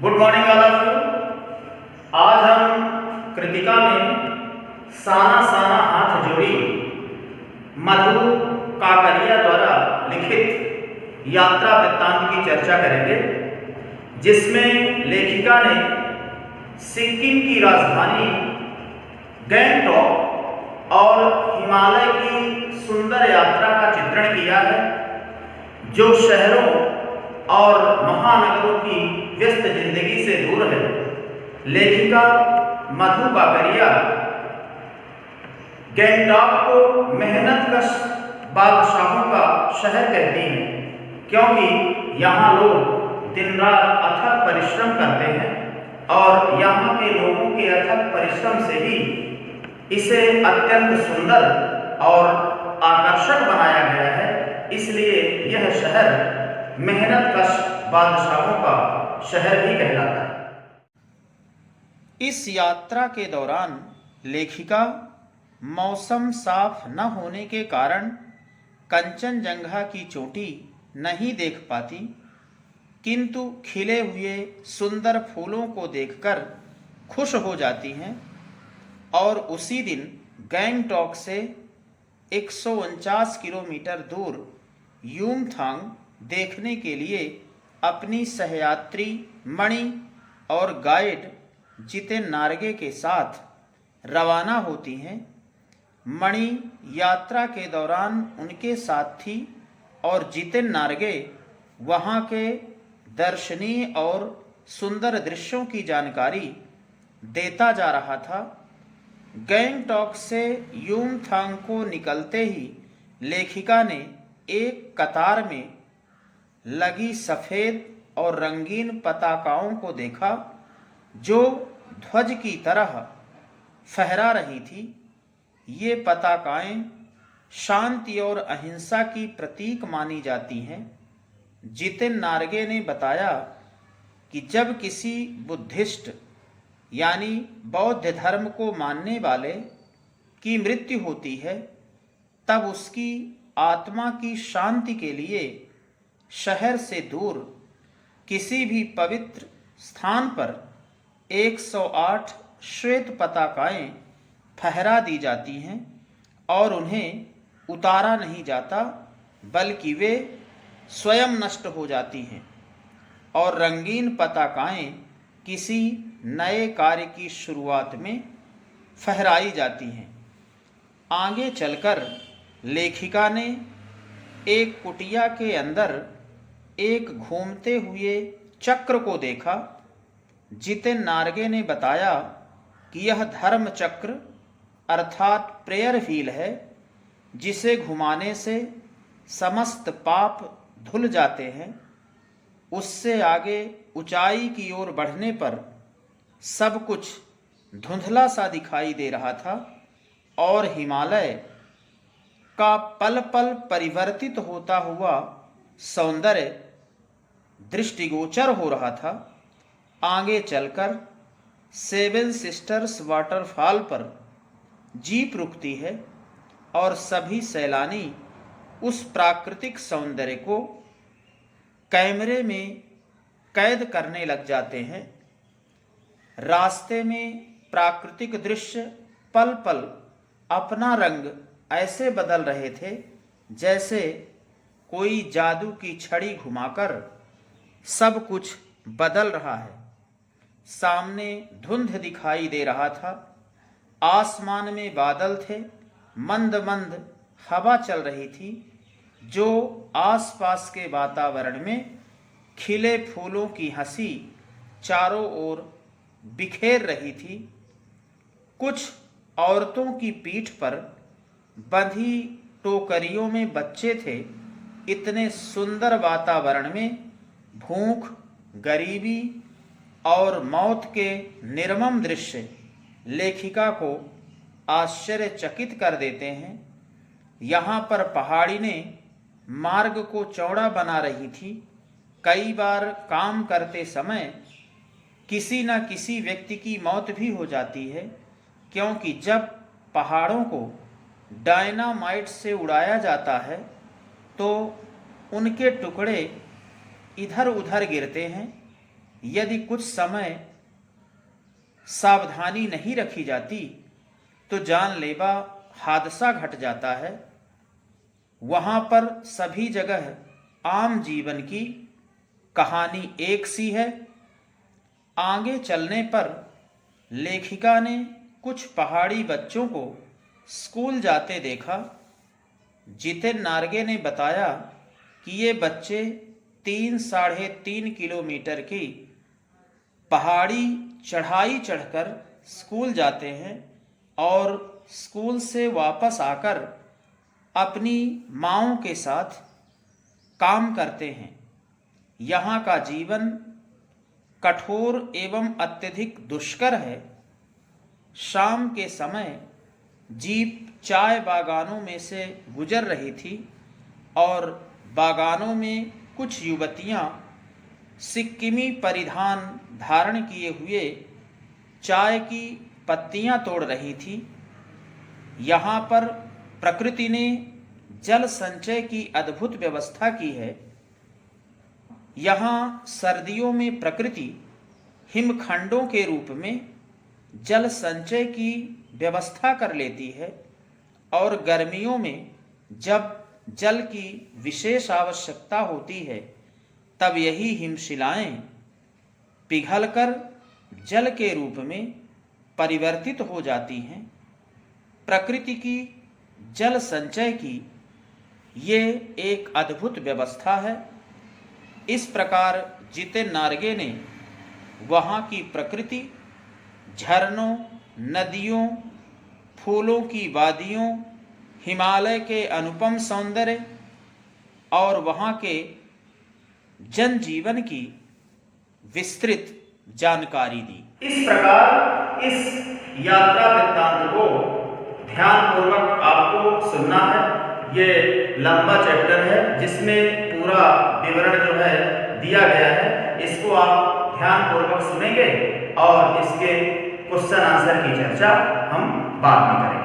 Good morning all of you. आज हम कृतिका में साना साना हाथ जोड़ी मधु काकरिया द्वारा लिखित यात्रा वृत्तांत की चर्चा करेंगे, जिसमें लेखिका ने सिक्किम की राजधानी गैंगटॉक और हिमालय की सुंदर यात्रा का चित्रण किया है, जो शहरों और महानगरों की व्यस्त जिंदगी से दूर है। लेखिका मधु काकरिया गैंगटॉक को मेहनतकश बादशाहों का शहर कहती हैं, क्योंकि यहाँ लोग दिन रात अथक परिश्रम करते हैं और यहाँ के लोगों के अथक परिश्रम से ही इसे अत्यंत सुंदर और आकर्षक बनाया गया है। इसलिए यह शहर मेहनतकश बादशाहों का शहर भी कहलाता है। इस यात्रा के दौरान लेखिका मौसम साफ न होने के कारण कंचनजंगा की चोटी नहीं देख पाती, किंतु खिले हुए सुंदर फूलों को देखकर खुश हो जाती हैं और उसी दिन गैंगटॉक से 149 किलोमीटर दूर यूमथांग देखने के लिए अपनी सहयात्री मणि और गाइड जितेन नार्गे के साथ रवाना होती हैं। मणि यात्रा के दौरान उनके साथ थी और जितेन नार्गे वहाँ के दर्शनीय और सुंदर दृश्यों की जानकारी देता जा रहा था। गैंगटॉक से यूमथांग को निकलते ही लेखिका ने एक कतार में लगी सफ़ेद और रंगीन पताकाओं को देखा, जो ध्वज की तरह फहरा रही थी। ये पताकाएं शांति और अहिंसा की प्रतीक मानी जाती हैं। जितेन नार्गे ने बताया कि जब किसी बुद्धिस्ट यानी बौद्ध धर्म को मानने वाले की मृत्यु होती है, तब उसकी आत्मा की शांति के लिए शहर से दूर किसी भी पवित्र स्थान पर 108 श्वेत पताकाएं फहरा दी जाती हैं और उन्हें उतारा नहीं जाता, बल्कि वे स्वयं नष्ट हो जाती हैं और रंगीन पताकाएं किसी नए कार्य की शुरुआत में फहराई जाती हैं। आगे चलकर लेखिका ने एक कुटिया के अंदर एक घूमते हुए चक्र को देखा। जितेन नार्गे ने बताया कि यह धर्म चक्र अर्थात प्रेयर व्हील है, जिसे घुमाने से समस्त पाप धुल जाते हैं। उससे आगे ऊंचाई की ओर बढ़ने पर सब कुछ धुंधला सा दिखाई दे रहा था और हिमालय का पल पल परिवर्तित होता हुआ सौंदर्य दृष्टिगोचर हो रहा था। आगे चलकर सेवन सिस्टर्स वाटरफॉल पर जीप रुकती है और सभी सैलानी उस प्राकृतिक सौंदर्य को कैमरे में कैद करने लग जाते हैं। रास्ते में प्राकृतिक दृश्य पल पल अपना रंग ऐसे बदल रहे थे जैसे कोई जादू की छड़ी घुमाकर सब कुछ बदल रहा है। सामने धुंध दिखाई दे रहा था, आसमान में बादल थे, मंद मंद हवा चल रही थी, जो आसपास के वातावरण में खिले फूलों की हंसी चारों ओर बिखेर रही थी। कुछ औरतों की पीठ पर बंधी टोकरियों में बच्चे थे। इतने सुंदर वातावरण में भूख, गरीबी और मौत के निर्मम दृश्य लेखिका को आश्चर्यचकित कर देते हैं। यहाँ पर पहाड़ी ने मार्ग को चौड़ा बना रही थी। कई बार काम करते समय किसी न किसी व्यक्ति की मौत भी हो जाती है, क्योंकि जब पहाड़ों को डायनामाइट से उड़ाया जाता है तो उनके टुकड़े इधर उधर गिरते हैं। यदि कुछ समय सावधानी नहीं रखी जाती तो जानलेवा हादसा घट जाता है। वहाँ पर सभी जगह आम जीवन की कहानी एक सी है। आगे चलने पर लेखिका ने कुछ पहाड़ी बच्चों को स्कूल जाते देखा। जितेन नार्गे ने बताया कि ये बच्चे 3-3.5 किलोमीटर की पहाड़ी चढ़ाई चढ़कर स्कूल जाते हैं और स्कूल से वापस आकर अपनी माँओं के साथ काम करते हैं। यहाँ का जीवन कठोर एवं अत्यधिक दुष्कर है। शाम के समय जीप चाय बागानों में से गुजर रही थी और बागानों में कुछ युवतियाँ सिक्किमी परिधान धारण किए हुए चाय की पत्तियाँ तोड़ रही थी। यहाँ पर प्रकृति ने जल संचय की अद्भुत व्यवस्था की है। यहाँ सर्दियों में प्रकृति हिमखंडों के रूप में जल संचय की व्यवस्था कर लेती है और गर्मियों में जब जल की विशेष आवश्यकता होती है तब यही हिमशिलाएं पिघलकर जल के रूप में परिवर्तित हो जाती हैं। प्रकृति की जल संचय की ये एक अद्भुत व्यवस्था है। इस प्रकार जितेन नार्गे ने वहाँ की प्रकृति, झरनों, नदियों, फूलों की वादियों, हिमालय के अनुपम सौंदर्य और वहाँ के जनजीवन की विस्तृत जानकारी दी। इस प्रकार इस यात्रा वृत्तांत को ध्यानपूर्वक आपको सुनना है। ये लंबा चैप्टर है जिसमें पूरा विवरण जो है दिया गया है। इसको आप ध्यानपूर्वक सुनेंगे और इसके क्वेश्चन आंसर की चर्चा हम बाद में करेंगे।